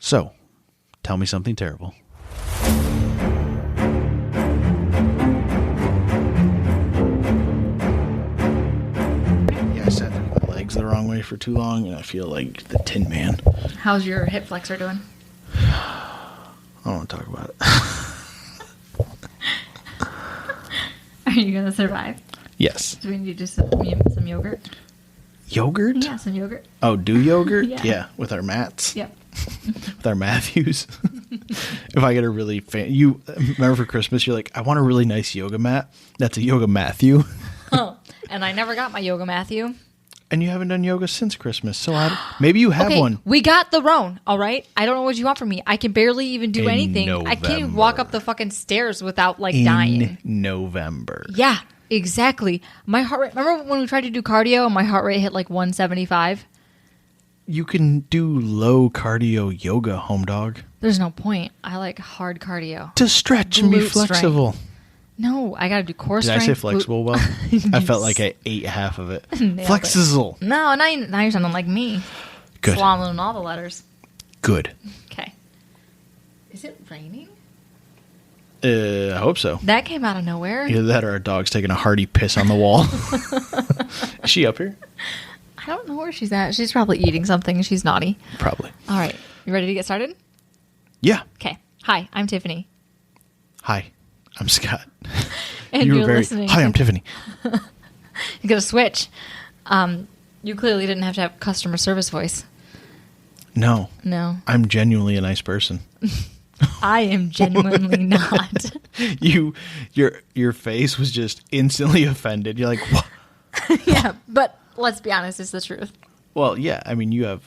So, tell me something terrible. Yeah, I sat there with my legs the wrong way for too long, and I feel like the Tin Man. How's your hip flexor doing? I don't want to talk about it. Are you going to survive? Yes. Do we need to do some yogurt? Yogurt? Yeah, some yogurt. Oh, do yogurt? Yeah. With our mats? Yep. With our Matthews. If I get a really you remember for Christmas, you're like, I want a really nice yoga mat. That's a yoga Matthew. Oh, and I never got my yoga Matthew. And you haven't done yoga since Christmas, so maybe you have one. We got the Roan, all right? I don't know what you want from me. I can barely even do anything. I can't even walk up the fucking stairs without, dying. In November. Yeah, exactly. My heart rate... Remember when we tried to do cardio and my heart rate hit, 175? You can do low cardio yoga, home dog. There's no point. I like hard cardio. To stretch and be Glute flexible. strength. No, I got to do core Did strength. I say flexible well? I felt like I ate half of it. Flexible. No, now you're sounding like me. Good. Swallowing all the letters. Good. Okay. Is it raining? I hope so. That came out of nowhere. Either that or our dog's taking a hearty piss on the wall. Is she up here? I don't know where she's at. She's probably eating something. She's naughty. Probably. All right. You ready to get started? Yeah. Okay. Hi, I'm Tiffany. Hi, I'm Scott. And you're listening. Hi, I'm Tiffany. You got to switch. You clearly didn't have to have customer service voice. No. I'm genuinely a nice person. I am genuinely not. Your face was just instantly offended. You're like, what? Yeah, but let's be honest, it's the truth. Well, yeah. I mean, you have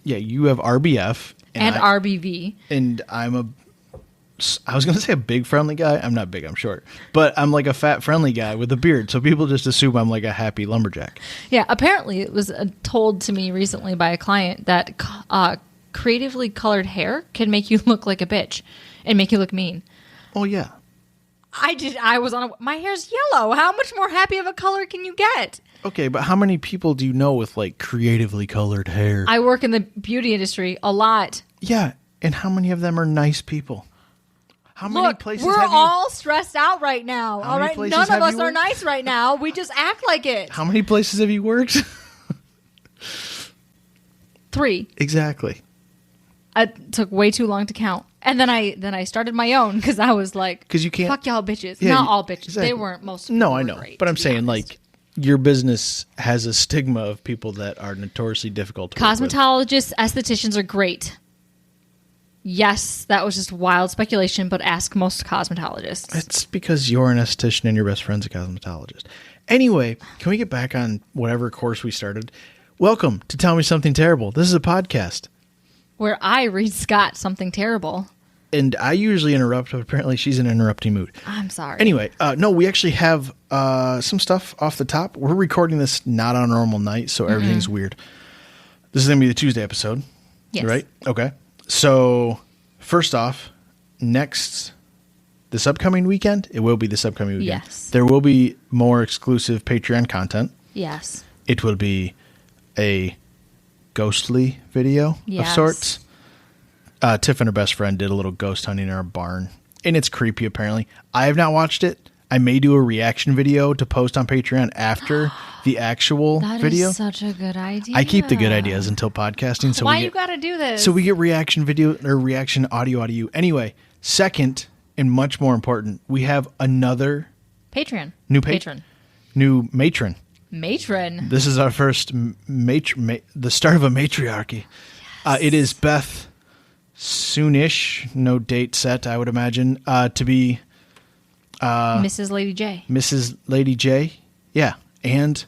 RBF and RBV, and I was going to say a big friendly guy. I'm not big, I'm short. But I'm like a fat friendly guy with a beard. So people just assume I'm like a happy lumberjack. Yeah, apparently it was told to me recently by a client that creatively colored hair can make you look like a bitch and make you look mean. Oh, yeah. My hair's yellow. How much more happy of a color can you get? Okay, but how many people do you know with creatively colored hair? I work in the beauty industry a lot. Yeah, and how many of them are nice people? How many places we're all stressed out right now. All right, none of us are nice right now. We just act like it. How many places have you worked? 3. Exactly. It took way too long to count. And then I started my own because I was like, because you can't fuck y'all bitches. Yeah, Not all bitches. Exactly. They weren't most. Of them No, I know. great, but I'm saying your business has a stigma of people that are notoriously difficult to work with. Cosmetologists, estheticians are great. Yes, that was just wild speculation, but ask most cosmetologists. It's because you're an esthetician and your best friend's a cosmetologist. Anyway, can we get back on whatever course we started? Welcome to Tell Me Something Terrible. This is a podcast. Where I read Scott something terrible. And I usually interrupt, but apparently she's in an interrupting mood. I'm sorry. Anyway, no, we actually have some stuff off the top. We're recording this not on a normal night, so everything's weird. This is going to be the Tuesday episode. Yes. Right? Okay. So, first off, this upcoming weekend, it will be this upcoming weekend. Yes. There will be more exclusive Patreon content. Yes. It will be a ghostly video of sorts. Tiff and her best friend did a little ghost hunting in our barn, and it's creepy apparently. I have not watched it. I may do a reaction video to post on Patreon after the actual video. That is such a good idea. I keep the good ideas until podcasting. So why you gotta do this? So we get reaction video or reaction audio out of you. Anyway, second and much more important, we have another Patreon. New patron. New matron. Matron. This is our first the start of a matriarchy. Yes. It is Beth soonish, no date set, I would imagine, to be Mrs. Lady J. Mrs. Lady J. Yeah. And,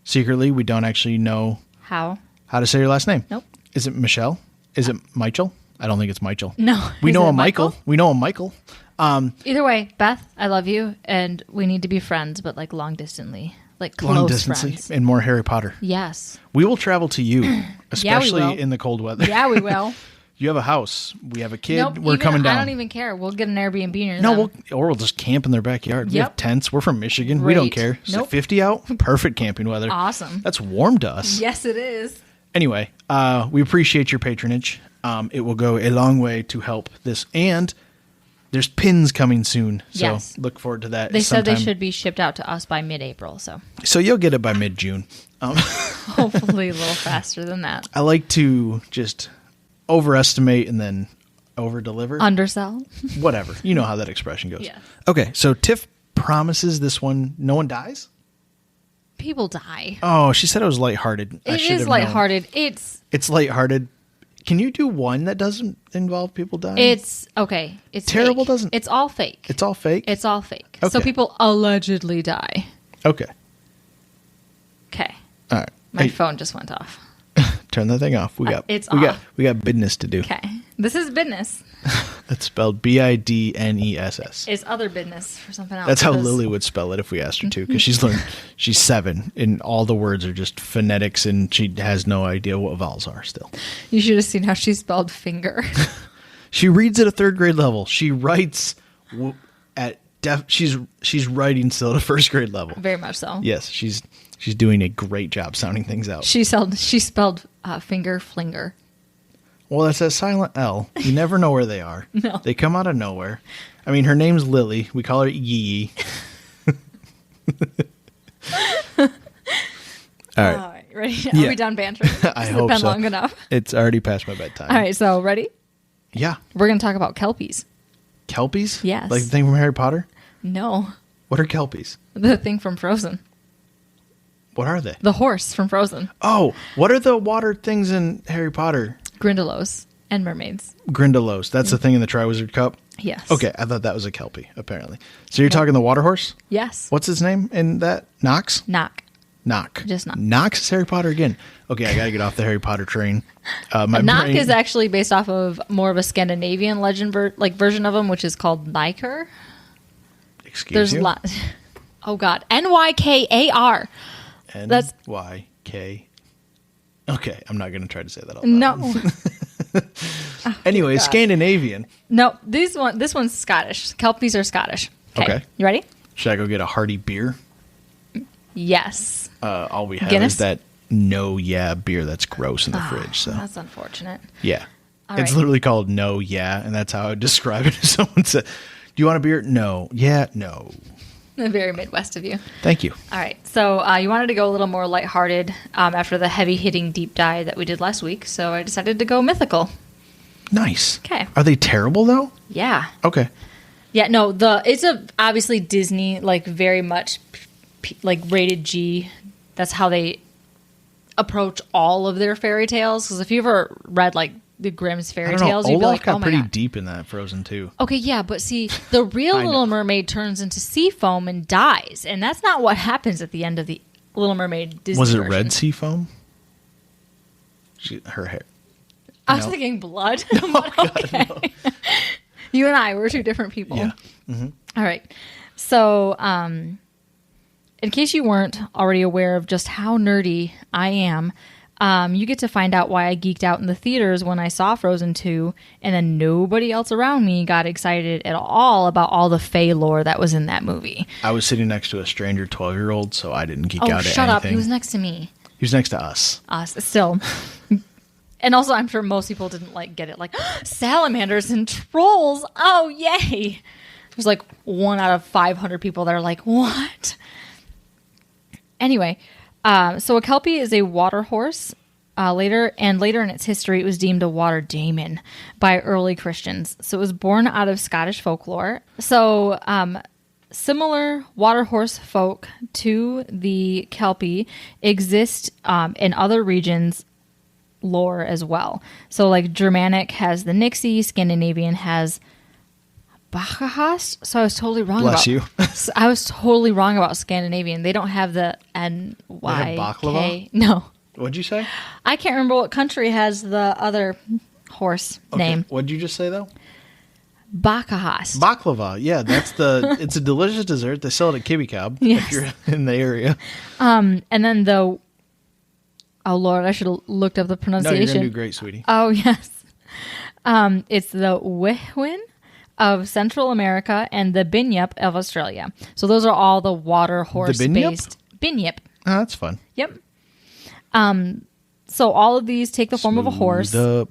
secretly, we don't actually know how to say your last name. Nope. Is it Michelle? Is it Michael? I don't think it's Michael. No. We know a Michael. We know a Michael. Either way, Beth, I love you, and we need to be friends, but long distantly. Close friends. And more Harry Potter. Yes. We will travel to you, especially in the cold weather. Yeah, we will. You have a house. We have a kid. Nope, We're coming down. I don't even care. We'll get an Airbnb near them. Or we'll just camp in their backyard. We have tents. We're from Michigan. Great. We don't care. Is it 50 out? Perfect camping weather. Awesome. That's warm to us. Yes, it is. Anyway, we appreciate your patronage. It will go a long way to help this. And there's pins coming soon. So look forward to that. They said they should be shipped out to us by mid-April. So you'll get it by mid-June. Hopefully a little faster than that. I like to just overestimate and then over-deliver. Undersell. Whatever. You know how that expression goes. Yeah. Okay, so Tiff promises this one, no one dies? People die. Oh, she said it was lighthearted. It is lighthearted. It's lighthearted. Can you do one that doesn't involve people dying? It's okay. It's terrible. Fake. Doesn't. It's all fake. It's all fake. It's all fake. Okay. So people allegedly die. Okay. Okay. All right. My phone just went off. Turn that thing off. We got business to do. Okay. This is business. It's spelled BIDNESS. It's other business for something else. That's how Lily would spell it if we asked her to, because she's 7 and all the words are just phonetics and she has no idea what vowels are still. You should have seen how she spelled finger. She reads at a 3rd grade level. She writes she's writing still at a 1st grade level. Very much so. Yes, she's doing a great job sounding things out. She spelled finger flinger. Well, that's a silent L. You never know where they are. No. They come out of nowhere. I mean, her name's Lily. We call her Yee. All right. Ready? Are we done bantering? I hope been so. long enough. It's already past my bedtime. All right, so ready? Yeah. We're going to talk about Kelpies. Kelpies? Yes. Like the thing from Harry Potter? No. What are Kelpies? The thing from Frozen. What are they? The horse from Frozen. Oh, what are the water things in Harry Potter? Grindylows and mermaids. Grindylows. That's the thing in the Triwizard Cup? Yes. Okay, I thought that was a Kelpie, apparently. So you're talking the water horse? Yes. What's his name in that? Knox? Knock. Just Knock. Knox is Harry Potter again. Okay, I got to get off the Harry Potter train. Knock is actually based off of more of a Scandinavian legend version of him, which is called Nyker. Excuse you? Oh, God. Nykar. Nyk. Okay, I'm not going to try to say that out loud. No. Anyway, Scandinavian. No, this one's Scottish. Kelpies are Scottish. Okay. You ready? Should I go get a hearty beer? Yes. All we have Guinness? is that beer that's gross in the fridge. So that's unfortunate. Yeah. All it's right. literally called No Yeah, and that's how I would describe it if someone said, "Do you want a beer?" No. Yeah, no. Very Midwest of you. Thank you. All right. So you wanted to go a little more lighthearted after the heavy-hitting deep dive that we did last week, so I decided to go mythical. Nice. Okay. Are they terrible, though? Yeah. Okay. Yeah, no, it's obviously Disney, very much rated G. That's how they approach all of their fairy tales. Because if you ever read the Grimm's fairy tales, you'd be like, got oh my pretty God. deep in that Frozen too. Okay, yeah, but see, the real Little Mermaid turns into sea foam and dies, and that's not what happens at the end of the Little Mermaid Disney Was it version. red sea foam? Her hair. I was thinking blood. Oh, God, okay. no. You and I were two different people. Yeah. Mm-hmm. All right. So, in case you weren't already aware of just how nerdy I am, you get to find out why I geeked out in the theaters when I saw Frozen 2, and then nobody else around me got excited at all about all the Fae lore that was in that movie. I was sitting next to a stranger 12-year-old, so I didn't geek out at anything. Oh, shut up. He was next to me. He was next to us. Still. And also, I'm sure most people didn't get it. Salamanders and trolls. Oh, yay. There's 1 out of 500 people that are like, what? Anyway, so a Kelpie is a water horse. Later in its history, it was deemed a water daemon by early Christians. So it was born out of Scottish folklore. So similar water horse folk to the Kelpie exist in other regions lore as well. So Germanic has the Nixie, Scandinavian has Bacchus. So I was totally wrong Bless you. I was totally wrong about Scandinavian. They don't have the NYK. baklava? No. What'd you say? I can't remember what country has the other horse name. What'd you just say though? Bacchus. Baklava. Yeah, it's a delicious dessert. They sell it at Kibby Cobb Yes. if you're in the area. And then oh Lord, I should have looked up the No, pronunciation. you're gonna do great, sweetie. Oh yes. It's the Wehwin of Central America and the Binyip of Australia. So those are all the water horse Binyip? based Binyip. Oh, that's fun. Yep. So all of these take the form of a horse. Sorry.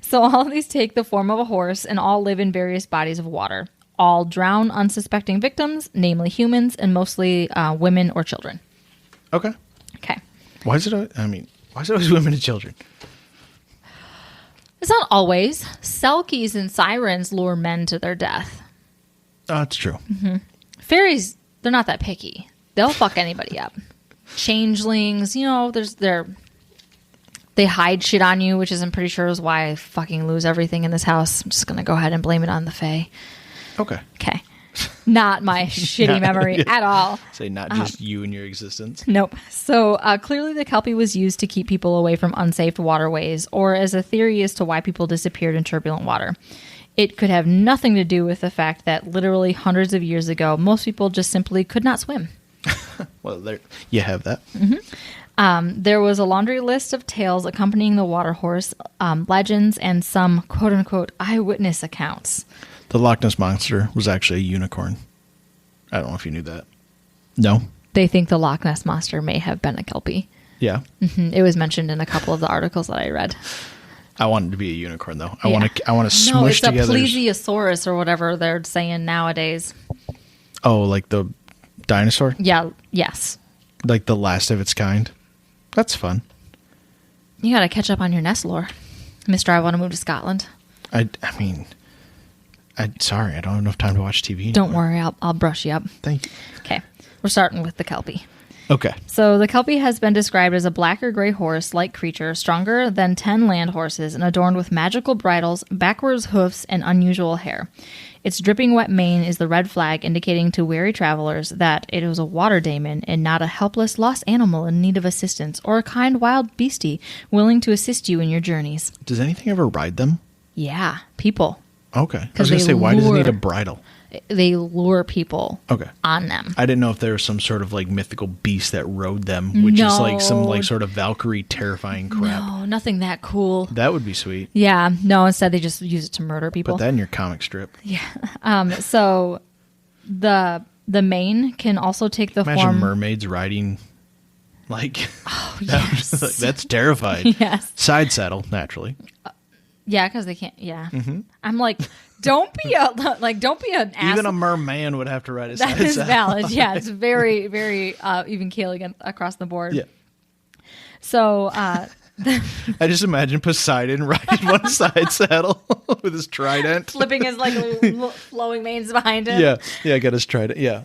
So all of these take the form of a horse and all live in various bodies of water. All drown unsuspecting victims, namely humans, and mostly women or children. Okay. Okay. Why is it always women and children? It's not always. Selkies and sirens lure men to their death. Oh, that's true. Mm-hmm. Fairies, they're not that picky. They'll fuck anybody up. Changelings, they hide shit on you, which is, I'm pretty sure, is why I fucking lose everything in this house. I'm just going to go ahead and blame it on the Fae. Okay. Okay. Not my shitty memory at all. Say not just you and your existence. Nope. So clearly the Kelpie was used to keep people away from unsafe waterways, or as a theory as to why people disappeared in turbulent water. It could have nothing to do with the fact that literally hundreds of years ago, most people just simply could not swim. Well, there you have that. Mm-hmm. There was a laundry list of tales accompanying the water horse, legends, and some quote-unquote eyewitness accounts. The Loch Ness Monster was actually a unicorn. I don't know if you knew that. No? They think the Loch Ness Monster may have been a Kelpie. Yeah. Mm-hmm. It was mentioned in a couple of the articles that I read. I want it to be a unicorn, though. I want to smush together. No, it's a plesiosaurus or whatever they're saying nowadays. Oh, like the dinosaur? Yeah, yes. Like the last of its kind? That's fun. You got to catch up on your Ness lore. Mister, I want to move to Scotland. Sorry, I don't have enough time to watch TV anymore. Don't worry, I'll brush you up. Thank you. Okay, we're starting with the Kelpie. Okay. So the Kelpie has been described as a black or gray horse-like creature, stronger than 10 land horses and adorned with magical bridles, backwards hoofs, and unusual hair. Its dripping wet mane is the red flag indicating to wary travelers that it was a water daemon and not a helpless lost animal in need of assistance or a kind wild beastie willing to assist you in your journeys. Does anything ever ride them? Yeah, people. Okay. I was going to say, why does it need a bridle? They lure people on them. I didn't know if there was some sort of like mythical beast that rode them, which is like some like sort of Valkyrie terrifying crap. No, nothing that cool. That would be sweet. Yeah. No, instead they just use it to murder people. Put that in your comic strip. Yeah. So the mane can also take the Imagine form... mermaids riding like... Oh, yes. That's terrifying. Yes. Side saddle, naturally. Yeah, because they can't... Yeah. Mm-hmm. I'm like... Don't be an ass. Even a merman would have to ride a side saddle. That is saddle. valid. Yeah, it's very, very even keel across the board. Yeah. So I just imagine Poseidon riding one side saddle with his trident, flipping his like flowing manes behind him. Yeah, got his trident. Yeah.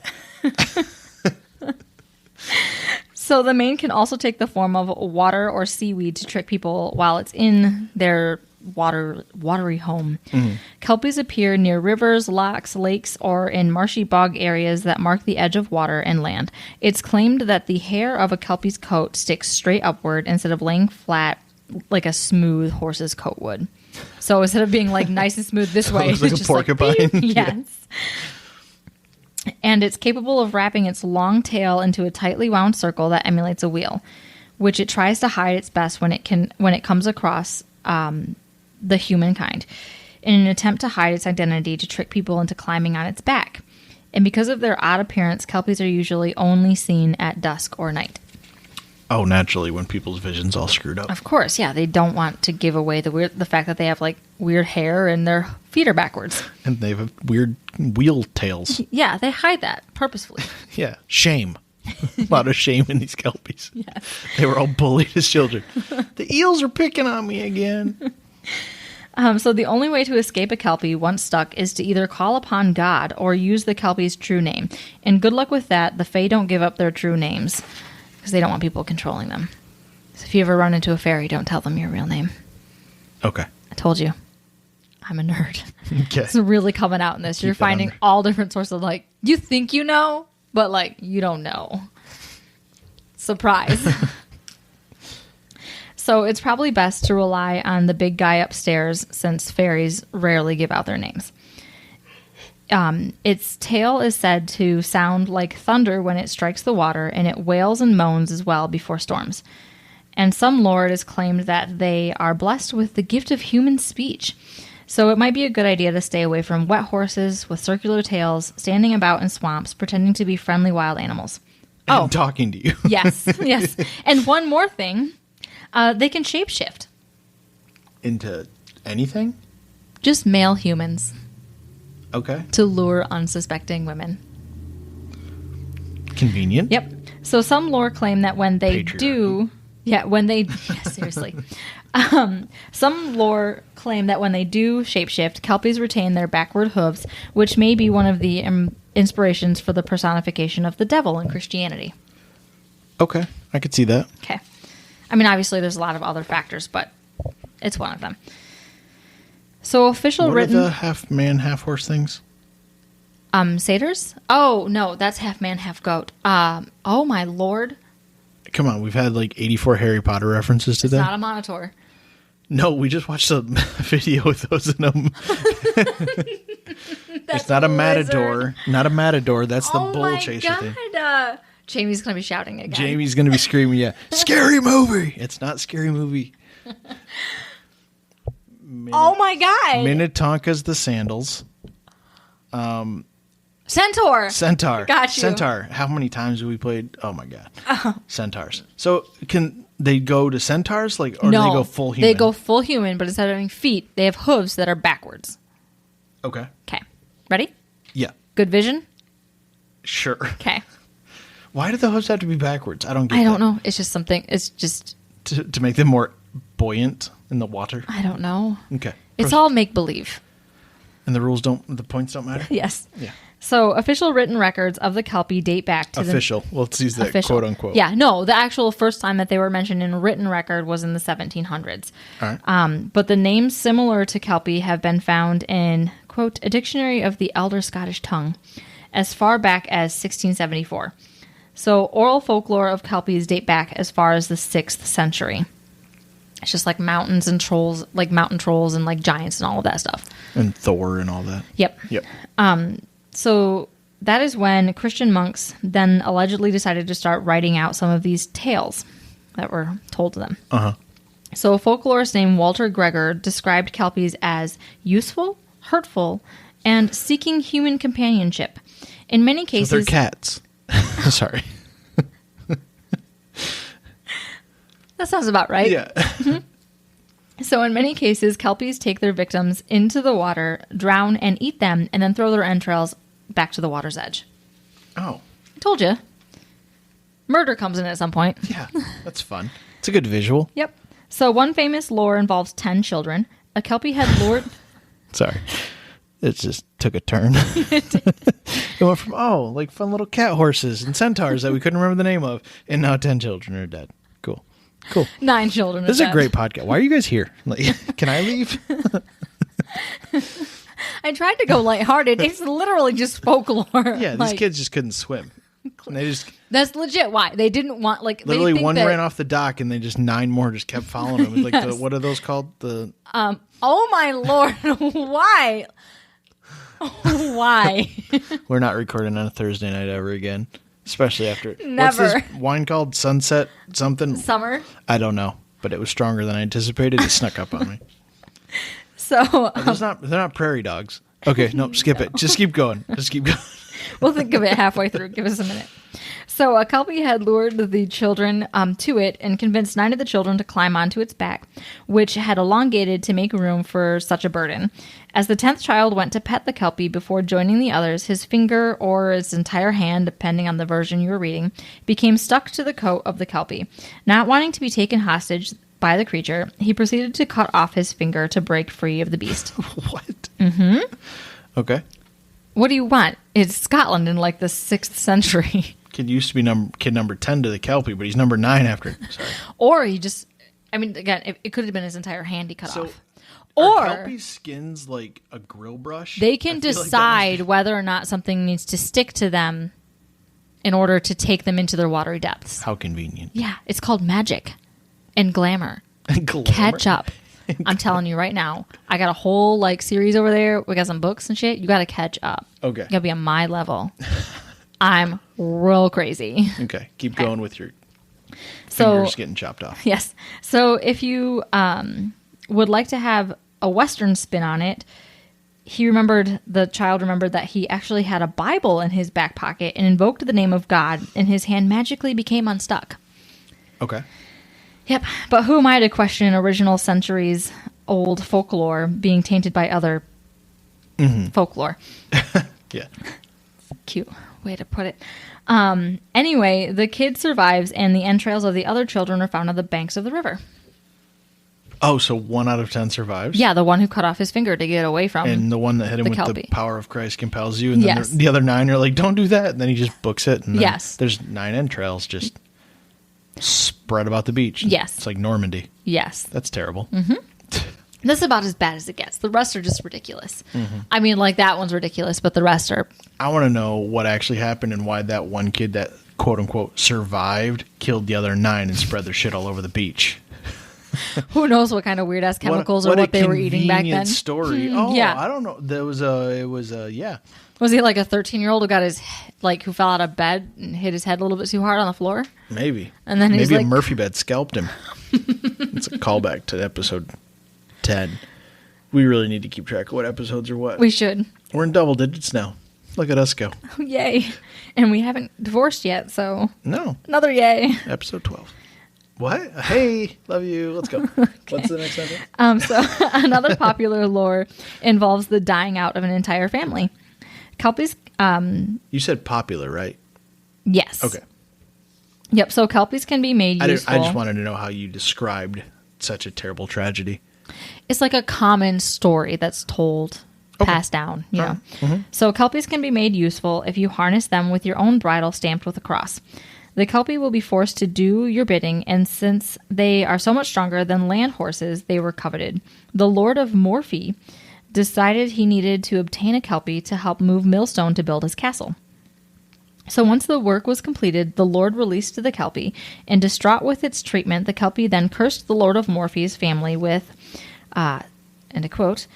So the mane can also take the form of water or seaweed to trick people while it's in their watery home. Mm-hmm. Kelpies appear near rivers, lochs, lakes, or in marshy bog areas that mark the edge of water and land. It's claimed that the hair of a Kelpie's coat sticks straight upward instead of laying flat like a smooth horse's coat would. So instead of being like nice and smooth this way, it's like a porcupine. Yes. And it's capable of wrapping its long tail into a tightly wound circle that emulates a wheel, which it tries to hide its best when it comes across the humankind, in an attempt to hide its identity to trick people into climbing on its back. And because of their odd appearance, Kelpies are usually only seen at dusk or night. Oh, naturally, when people's vision's all screwed up. Of course, yeah. They don't want to give away the fact that they have like weird hair and their feet are backwards. And they have weird wheel tails. Yeah, they hide that purposefully. Yeah, shame. A lot of shame in these Kelpies. Yeah. They were all bullied as children. The eels are picking on me again. So the only way to escape a Kelpie once stuck is to either call upon God or use the Kelpie's true name. And good luck with that. The Fae don't give up their true names because they don't want people controlling them. So if you ever run into a fairy, don't tell them your real name. Okay. I told you. I'm a nerd. Okay. It's really coming out in this. You're finding all different sorts of like, you think you know, but like you don't know. Surprise. So it's probably best to rely on the big guy upstairs since fairies rarely give out their names. Its tail is said to sound like thunder when it strikes the water, and it wails and moans as well before storms. And some lore has claimed that they are blessed with the gift of human speech. So it might be a good idea to stay away from wet horses with circular tails standing about in swamps pretending to be friendly wild animals. and talking to you. Yes, yes. And one more thing, they can shapeshift. Into anything? Just male humans. Okay. To lure unsuspecting women. Convenient. Yep. So some lore claim that when they do... Yeah, seriously. Some lore claim that when they do shapeshift, Kelpies retain their backward hooves, which may be one of the inspirations for the personification of the devil in Christianity. Okay, I could see that. Okay. I mean, obviously there's a lot of other factors, but it's one of them. So official what written... What are the half-man, half-horse things? Satyrs? Oh, no, that's half-man, half-goat. Oh, my lord. Come on, we've had like 84 Harry Potter references to that. It's not a monitor. No, we just watched a video with those in them. It's not a matador. Not a matador. That's the bull chaser thing. Jamie's going to be shouting again. Jamie's going to be screaming, yeah. Scary movie. It's not Scary Movie. Oh my god. Minnetonka's the sandals. Centaur. Got you. Centaur. How many times have we played? Oh my god. Centaurs. So can they go to centaurs? Or do they go full human? They go full human, but instead of having feet, they have hooves that are backwards. Okay. Okay. Ready? Yeah. Good vision? Sure. Okay. Why do the hooves have to be backwards? I don't know. It's just something. It's just... To make them more buoyant in the water? I don't know. Okay. It's all make-believe. And the points don't matter? Yes. Yeah. So, official written records of the Kelpie date back to Let's use that quote-unquote. Yeah, no, the actual first time that they were mentioned in written record was in the 1700s. All right. But the names similar to Kelpie have been found in, quote, a dictionary of the Elder Scottish tongue as far back as 1674. So, oral folklore of Kelpies date back as far as the 6th century. It's just like mountains and trolls, like mountain trolls and like giants and all of that stuff. And Thor and all that. Yep. Yep. So that is when Christian monks then allegedly decided to start writing out some of these tales that were told to them. Uh-huh. So a folklorist named Walter Gregor described Kelpies as useful, hurtful, and seeking human companionship. In many cases... So they're cats. Sorry. That sounds about right. Yeah. So in many cases, Kelpies take their victims into the water, drown, and eat them, and then throw their entrails back to the water's edge. Oh. I told you. Murder comes in at some point. Yeah, that's fun. It's a good visual. Yep. So one famous lore involves 10 children. A Kelpie had lured... Sorry. It just took a turn. It went from, like fun little cat horses and centaurs that we couldn't remember the name of, and now 10 children are dead. Cool. 9 children. This is a great podcast. Why are you guys here? Can I leave? I tried to go lighthearted. It's literally just folklore. Yeah, these kids just couldn't swim. And that's legit why. They didn't want, literally one ran off the dock and they just 9 more just kept following them. Yes. What are those called? Oh my lord. Why? Why? We're not recording on a Thursday night ever again. Especially after... Never. What's this wine called? Sunset something? Summer? I don't know. But it was stronger than I anticipated. It snuck up on me. So... they're not prairie dogs. Okay, no, skip it. Just keep going. We'll think of it halfway through. Give us a minute. So a Kelpie had lured the children to it and convinced 9 of the children to climb onto its back, which had elongated to make room for such a burden. As the 10th child went to pet the Kelpie before joining the others, his finger or his entire hand, depending on the version you were reading, became stuck to the coat of the Kelpie. Not wanting to be taken hostage by the creature, he proceeded to cut off his finger to break free of the beast. What? Mm-hmm. Okay. What do you want? It's Scotland in the 6th century. Kid used to be kid number 10 to the Kelpie, but he's number 9 after. Sorry. Or he just... again, it could have been his entire hand he cut off. Are Kelpie's skins like a grill brush? They can decide whether or not something needs to stick to them in order to take them into their watery depths. How convenient. Yeah, it's called magic and glamour. Catch up. I'm telling you right now. I got a whole series over there. We got some books and shit. You got to catch up. Okay. You got to be on my level. I'm real crazy. Okay. Keep going with your fingers getting chopped off. Yes. So if you would like to have a Western spin on it, the child remembered that he actually had a Bible in his back pocket and invoked the name of God, and his hand magically became unstuck. Okay. Yep. But who am I to question original centuries old folklore being tainted by other folklore? Yeah. Cute way to put it. Anyway, the kid survives, and the entrails of the other children are found on the banks of the river. Oh, so 1 out of 10 survives? Yeah, the one who cut off his finger to get away from and the one that hit him with Kelpie. the power of Christ compels you, and then the other 9 are like, don't do that, and then he just books it, and then there's 9 entrails just spread about the beach. Yes. It's like Normandy. Yes. That's terrible. This is about as bad as it gets. The rest are just ridiculous. I mean, like, that one's ridiculous, but the rest are... I want to know what actually happened and why that one kid that, quote-unquote, survived killed the other 9 and spread their shit all over the beach. Who knows what kind of weird-ass chemicals or what they were eating back then. Story. Yeah. I don't know. Yeah. Was he like a 13-year-old who got who fell out of bed and hit his head a little bit too hard on the floor? Maybe. And then maybe a Murphy bed scalped him. It's a callback to episode 10. We really need to keep track of what episodes are what. We should. We're in double digits now. Look at us go. Oh, yay. And we haven't divorced yet, so... No. Another yay. Episode 12. What? Hey, love you. Let's go. Okay. What's the next sentence? So another popular lore involves the dying out of an entire family. Kelpies... You said popular, right? Yes. Okay. Yep, so Kelpies can be made useful. I just wanted to know how you described such a terrible tragedy. It's like a common story that's told, passed down, you know. So Kelpies can be made useful if you harness them with your own bridle stamped with a cross. The Kelpie will be forced to do your bidding, and since they are so much stronger than land horses, they were coveted. The Lord of Morphy decided he needed to obtain a Kelpie to help move Millstone to build his castle. So once the work was completed, the Lord released the Kelpie, and distraught with its treatment, the Kelpie then cursed the Lord of Morphy's family with, and I quote,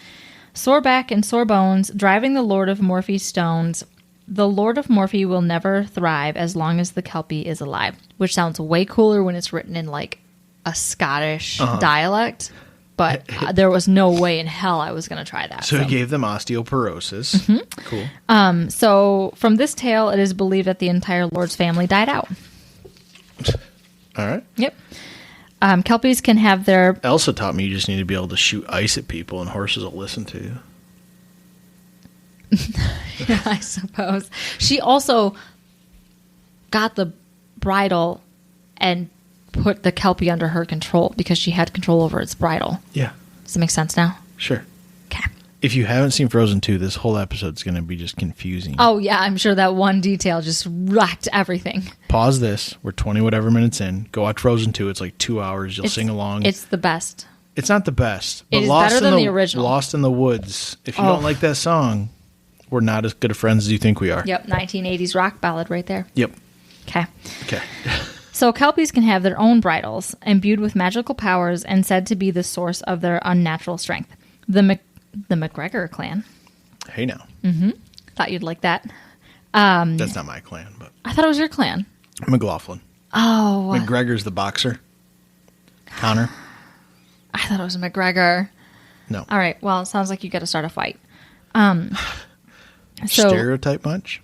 "Sore back and sore bones, driving the Lord of Morphy's stones. The Lord of Morphy will never thrive as long as the Kelpie is alive," which sounds way cooler when it's written in like a Scottish dialect. But there was no way in hell I was going to try that. So he gave them osteoporosis. Cool. So from this tale, it is believed that the entire Lord's family died out. All right. Yep. Kelpies can have their... Elsa taught me you just need to be able to shoot ice at people and horses will listen to you. Yeah, I suppose. She also got the bridle and put the Kelpie under her control because she had control over its bridle. Yeah. Does it make sense now? Sure. Okay. If you haven't seen Frozen 2, this whole episode is going to be just confusing. Oh, yeah. I'm sure that one detail just wrecked everything. Pause this. We're 20 whatever minutes in. Go watch Frozen 2. It's like 2 hours. You'll sing along. It's the best. It's not the best. It is better than the original. Lost in the Woods. If you don't like that song, we're not as good of friends as you think we are. Yep. 1980s rock ballad right there. Yep. Okay. Okay. So Kelpies can have their own bridles, imbued with magical powers and said to be the source of their unnatural strength. The McGregor clan. Hey now. Thought you'd like that. That's not my clan, but I thought it was your clan. McLaughlin. Oh. McGregor's the boxer. Connor. I thought it was McGregor. No. All right. Well, it sounds like you got to start a fight. Stereotype much?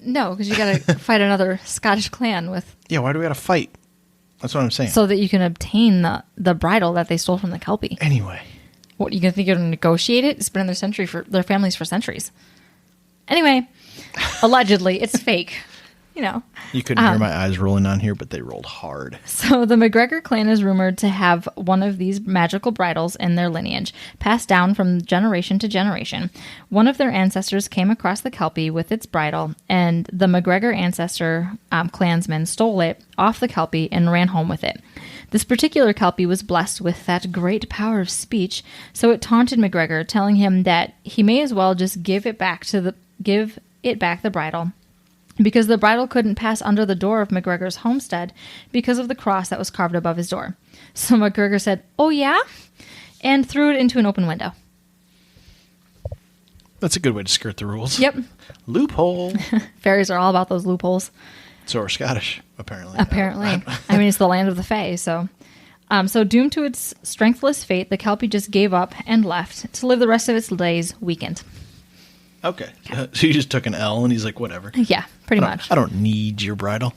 No, because you got to fight another Scottish clan with... Yeah, why do we got to fight? That's what I'm saying. So that you can obtain the bridle that they stole from the Kelpie. Anyway. What, you gonna think you're going to negotiate it? It's been in their families for centuries. Anyway, allegedly, it's fake. You know. You couldn't hear my eyes rolling on here, but they rolled hard. So the McGregor clan is rumored to have one of these magical bridles in their lineage, passed down from generation to generation. One of their ancestors came across the Kelpie with its bridle, and the McGregor ancestor clansman stole it off the Kelpie and ran home with it. This particular Kelpie was blessed with that great power of speech, so it taunted McGregor, telling him that he may as well just give it back the bridle, because the bridle couldn't pass under the door of McGregor's homestead because of the cross that was carved above his door. So McGregor said, "Oh yeah?" and threw it into an open window. That's a good way to skirt the rules. Yep. Loophole. Fairies are all about those loopholes. So are Scottish, apparently. Apparently. I mean, it's the land of the Fae, so... So doomed to its strengthless fate, the Kelpie just gave up and left to live the rest of its days weakened. Okay. So he just took an L and he's like, whatever. Yeah, pretty much. I don't need your bridle.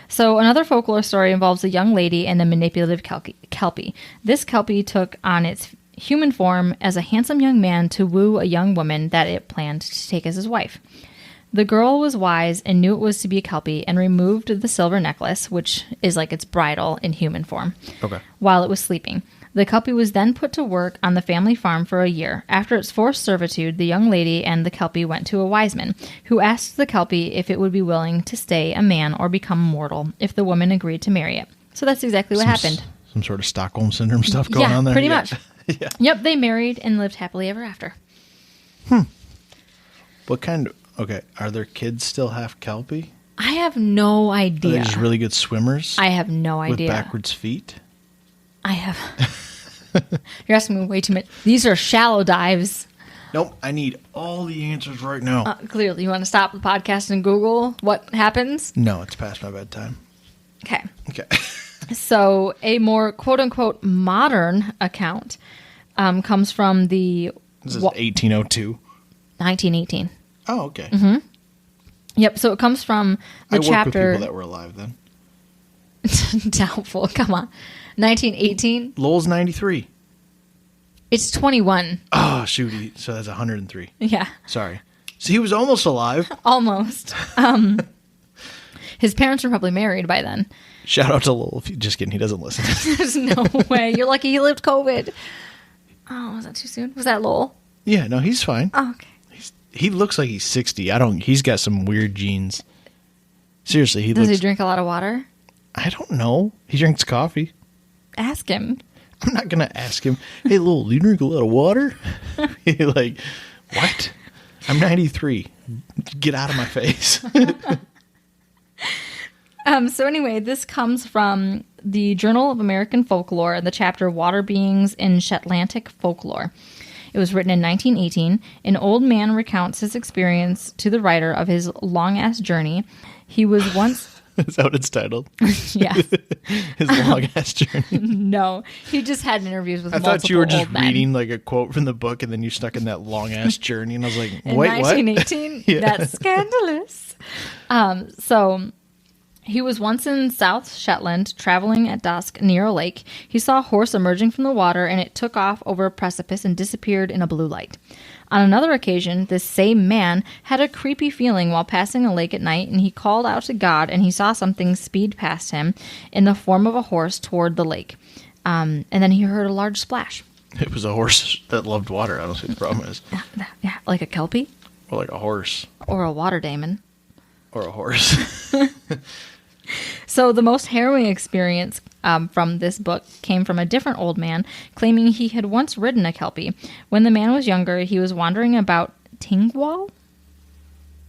So another folklore story involves a young lady and a manipulative Kelpie. This Kelpie took on its human form as a handsome young man to woo a young woman that it planned to take as his wife. The girl was wise and knew it was to be a Kelpie and removed the silver necklace, which is like its bridle in human form, while it was sleeping. The Kelpie was then put to work on the family farm for a year. After its forced servitude, the young lady and the Kelpie went to a wise man, who asked the Kelpie if it would be willing to stay a man or become mortal if the woman agreed to marry it. So that's exactly what happened. Some sort of Stockholm Syndrome stuff going on there? Pretty much. Yeah. Yep, they married and lived happily ever after. What kind of... Okay, are their kids still half Kelpie? I have no idea. Are they just really good swimmers? I have no idea. With backwards feet? I have... You're asking me way too much. These are shallow dives. Nope, I need all the answers right now. Clearly, you want to stop the podcast and Google what happens? No, it's past my bedtime. Okay. Okay. So, a more quote-unquote modern account comes from the... This is 1802? 1918. Oh, okay. Mm-hmm. Yep, so it comes from the chapter... I worked with people that were alive then. Doubtful. Come on. 1918? Lowell's 93. It's 21. Oh, shoot. So that's 103. Yeah. Sorry. So he was almost alive. Almost. His parents were probably married by then. Shout out to Lowell. Just kidding. He doesn't listen. There's no way. You're lucky he lived COVID. Oh, was that too soon? Was that Lowell? Yeah, no, he's fine. Oh, okay. He looks like he's 60. He's got some weird genes. Seriously, Does he drink a lot of water? I don't know. He drinks coffee. Ask him. I'm not going to ask him, hey, Lowell, do you drink a lot of water? Like, what? I'm 93. Get out of my face. So anyway, this comes from the Journal of American Folklore, the chapter Water Beings in Shetlandic Folklore. It was written in 1918. An old man recounts his experience to the writer of his long-ass journey. He was once... Is that what it's titled? Yes. His long-ass journey? No. He just had interviews with multiple old men. I thought you were just reading like a quote from the book and then you stuck in that long-ass journey. And I was like, wait, what? In 1918? Yeah. That's scandalous. So... He was once in South Shetland, traveling at dusk near a lake. He saw a horse emerging from the water, and it took off over a precipice and disappeared in a blue light. On another occasion, this same man had a creepy feeling while passing a lake at night, and he called out to God, and he saw something speed past him in the form of a horse toward the lake. And then he heard a large splash. It was a horse that loved water. I don't see what the problem is. Yeah, like a Kelpie? Or like a horse. Or a water daemon. Or a horse. So the most harrowing experience from this book came from a different old man claiming he had once ridden a Kelpie. When the man was younger, he was wandering about Tingwall?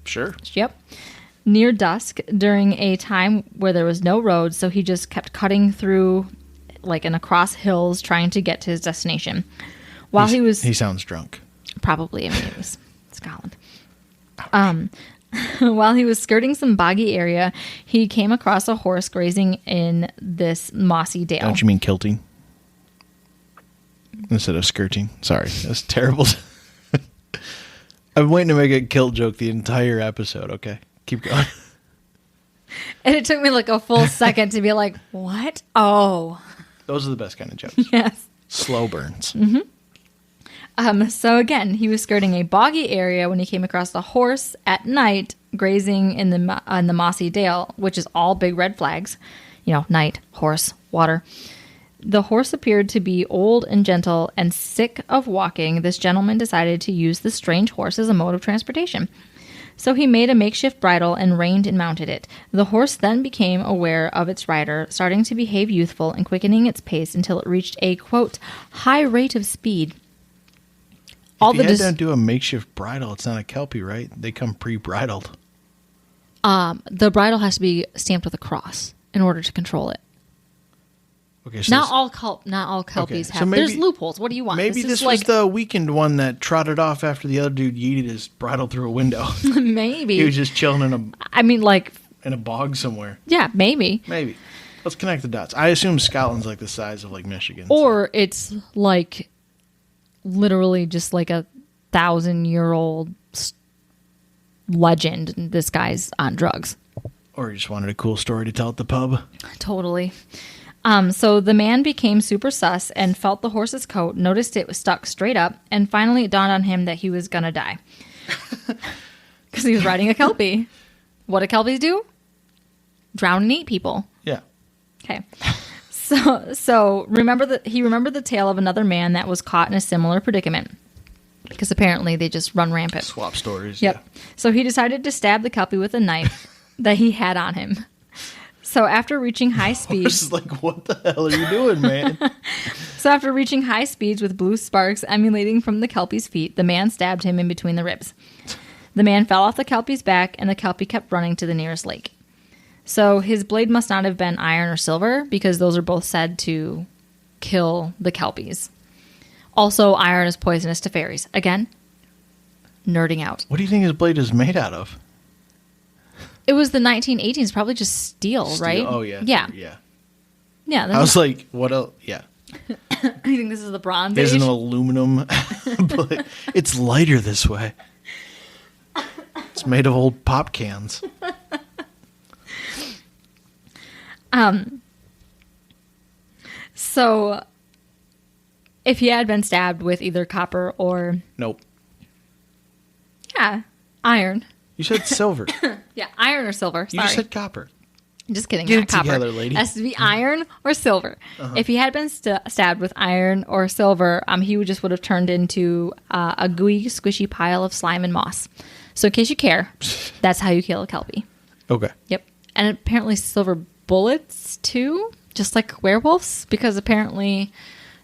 Sure. Yep. Near dusk during a time where there was no road, so he just kept cutting through like and across hills trying to get to his destination. He sounds drunk. Probably. I mean, it was Scotland. While he was skirting some boggy area, he came across a horse grazing in this mossy dale. Don't you mean kilting? Instead of skirting. Sorry, that's terrible. I'm waiting to make a kilt joke the entire episode. Okay, keep going. And it took me like a full second to be like, what? Oh. Those are the best kind of jokes. Yes. Slow burns. Mm-hmm. So again, he was skirting a boggy area when he came across a horse at night grazing in the mossy dale, which is all big red flags. You know, night, horse, water. The horse appeared to be old and gentle, and sick of walking, this gentleman decided to use the strange horse as a mode of transportation. So he made a makeshift bridle and reined and mounted it. The horse then became aware of its rider, starting to behave youthful and quickening its pace until it reached a, quote, high rate of speed. If you had to do a makeshift bridle, it's not a Kelpie, right? They come pre-bridled. The bridle has to be stamped with a cross in order to control it. Okay, so not all Kelpies have. So there's loopholes. What do you want? Maybe this was the weakened one that trotted off after the other dude yeeted his bridle through a window. Maybe. He was just chilling in a... I mean, like... in a bog somewhere. Yeah, maybe. Maybe. Let's connect the dots. I assume Scotland's like the size of like Michigan. Or it's like literally just like a 1,000-year-old legend. And this guy's on drugs. Or you just wanted a cool story to tell at the pub. Totally. So the man became super sus and felt the horse's coat, noticed it was stuck straight up, and finally it dawned on him that he was going to die. Because he was riding a Kelpie. What do Kelpies do? Drown and eat people. Yeah. Okay. So he remembered the tale of another man that was caught in a similar predicament. Because apparently they just run rampant. Swap stories. Yep. Yeah. So he decided to stab the Kelpie with a knife that he had on him. So after reaching high speeds... This is like, what the hell are you doing, man? So after reaching high speeds with blue sparks emanating from the Kelpie's feet, the man stabbed him in between the ribs. The man fell off the Kelpie's back, and the Kelpie kept running to the nearest lake. So his blade must not have been iron or silver, because those are both said to kill the Kelpies. Also, iron is poisonous to fairies. Again, nerding out. What do you think his blade is made out of? It was the 1918s, probably just steel, right? Oh, yeah. Yeah. I was like, what else? Yeah. I think this is the Bronze There's Age. an aluminum, but it's lighter this way. It's made of old pop cans. So if he had been stabbed with either copper or... Nope. Yeah, iron. You said silver. Yeah, iron or silver. Sorry. You just said copper. Just kidding. Get not it copper. together, lady. It has to be iron or silver. If he had been stabbed with iron or silver, he would have turned into a gooey, squishy pile of slime and moss. So in case you care, that's how you kill a Kelpie. Okay. Yep. And apparently silver bullets, too, just like werewolves, because apparently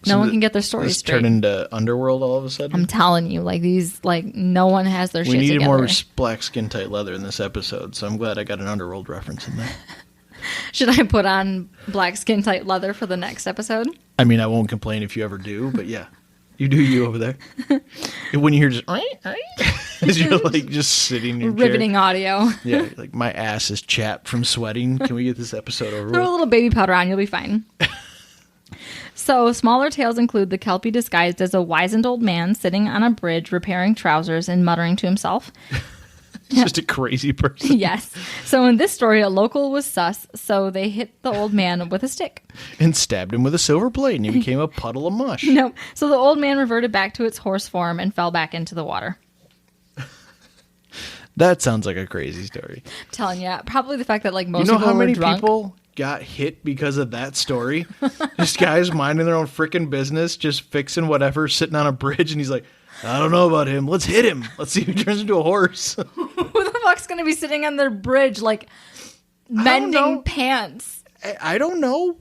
no one can get their stories This straight. turned into Underworld all of a sudden? I'm telling you, no one has their shit together. We needed more black skin tight leather in this episode, so I'm glad I got an Underworld reference in there. Should I put on black skin tight leather for the next episode? I mean, I won't complain if you ever do, but yeah. You do you over there. When you hear just... as you're like just sitting in your Riveting chair. audio. Yeah, like my ass is chapped from sweating. Can we get this episode over Throw with? a little baby powder on, you'll be fine. So, smaller tales include the Kelpie disguised as a wizened old man sitting on a bridge repairing trousers and muttering to himself. Just a crazy person. Yes. So, in this story, a local was sus, so they hit the old man with a stick. And stabbed him with a silver blade, and he became a puddle of mush. No. So, the old man reverted back to its horse form and fell back into the water. That sounds like a crazy story. I'm telling you, probably the fact that most you know people how many were drunk. people got hit because of that story? Just guys minding their own freaking business, just fixing whatever, sitting on a bridge, and he's like, I don't know about him. Let's hit him. Let's see if he turns into a horse. Who the fuck's going to be sitting on their bridge, mending pants? I don't know.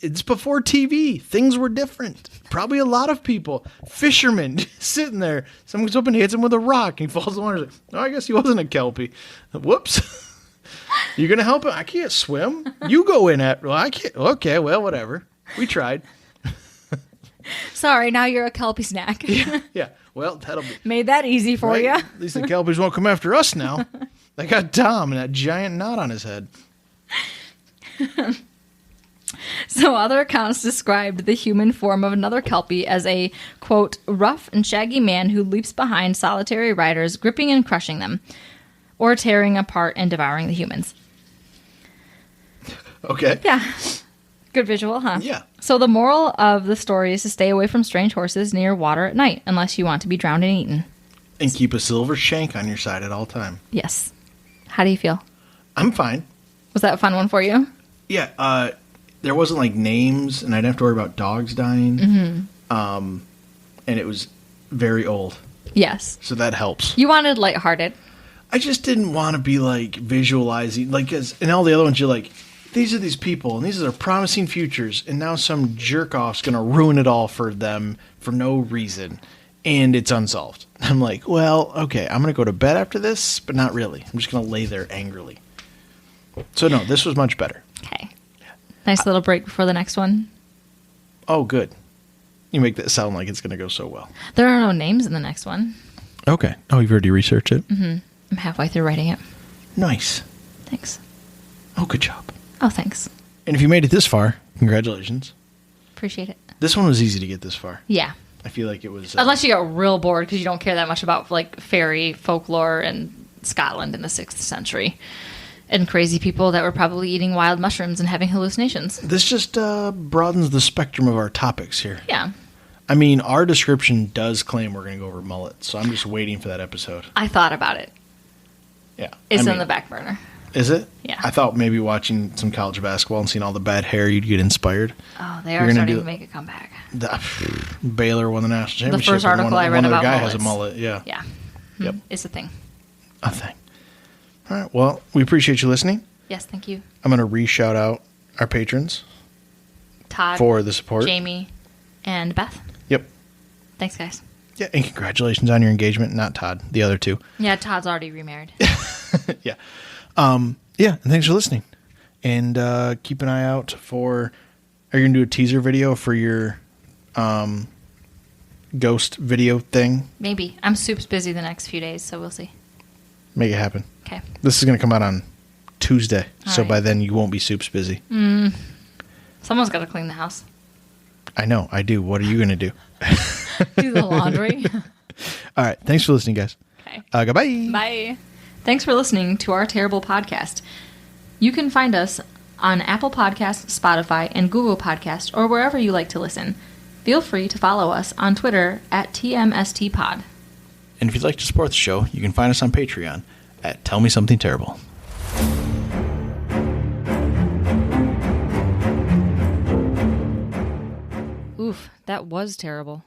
It's before TV. Things were different. Probably a lot of people. Fishermen just sitting there. Someone goes up and hits him with a rock. And he falls in the water. He's like, oh, I guess he wasn't a Kelpie. Whoops. You're going to help him? I can't swim. You go in at... Well, I can't. Okay, well, whatever. We tried. Sorry, now you're a Kelpie snack. Yeah. Well, that'll be... Made that easy for you. At least the Kelpies won't come after us now. They got Tom and that giant knot on his head. So other accounts described the human form of another Kelpie as a, quote, rough and shaggy man who leaps behind solitary riders, gripping and crushing them, or tearing apart and devouring the humans. Okay. Yeah. Good visual, huh? Yeah. So the moral of the story is to stay away from strange horses near water at night, unless you want to be drowned and eaten. And keep a silver shank on your side at all time. Yes. How do you feel? I'm fine. Was that a fun one for you? Yeah, there wasn't names, and I didn't have to worry about dogs dying. Mm-hmm. And it was very old. Yes. So that helps. You wanted lighthearted. I just didn't want to be visualizing, cause in all the other ones, you're like, these are these people, and these are their promising futures, and now some jerk off's gonna ruin it all for them for no reason, and it's unsolved. I'm like, well, okay, I'm gonna go to bed after this, but not really. I'm just gonna lay there angrily. So no, this was much better. Okay. Nice little break before the next one. Oh, good. You make that sound like it's going to go so well. There are no names in the next one. Okay. Oh, you've already researched it? Mm-hmm. I'm halfway through writing it. Nice. Thanks. Oh, good job. Oh, thanks. And if you made it this far, congratulations. Appreciate it. This one was easy to get this far. Yeah. I feel like it was... Unless you got real bored because you don't care that much about like fairy folklore in Scotland in the 6th century. And crazy people that were probably eating wild mushrooms and having hallucinations. This just broadens the spectrum of our topics here. Yeah. I mean, our description does claim we're going to go over mullets, so I'm just waiting for that episode. I thought about it. Yeah. It's in the back burner. Is it? Yeah. I thought maybe watching some college basketball and seeing all the bad hair, you'd get inspired. Oh, they are starting to make a comeback. Baylor won the national championship. The first article I read about guy mullets. has a mullet, yeah. Yeah. Yep. It's a thing. A thing. All right. Well, we appreciate you listening. Yes, thank you. I'm going to re-shout out our patrons. Todd. For the support. Jamie. And Beth. Yep. Thanks, guys. Yeah, and congratulations on your engagement. Not Todd, the other two. Yeah, Todd's already remarried. Yeah. Yeah, and thanks for listening. And keep an eye out for... Are you going to do a teaser video for your ghost video thing? Maybe. I'm super busy the next few days, so we'll see. Make it happen. Okay. This is going to come out on Tuesday, so right. by then you won't be soups busy. Someone's got to clean the house. I know, I do. What are you going to do? Do the laundry. All right. Thanks for listening, guys. Okay. Goodbye. Bye. Thanks for listening to our terrible podcast. You can find us on Apple Podcasts, Spotify, and Google Podcasts, or wherever you like to listen. Feel free to follow us on Twitter at TMSTPod. And if you'd like to support the show, you can find us on Patreon at Tell Me Something Terrible. Oof, that was terrible.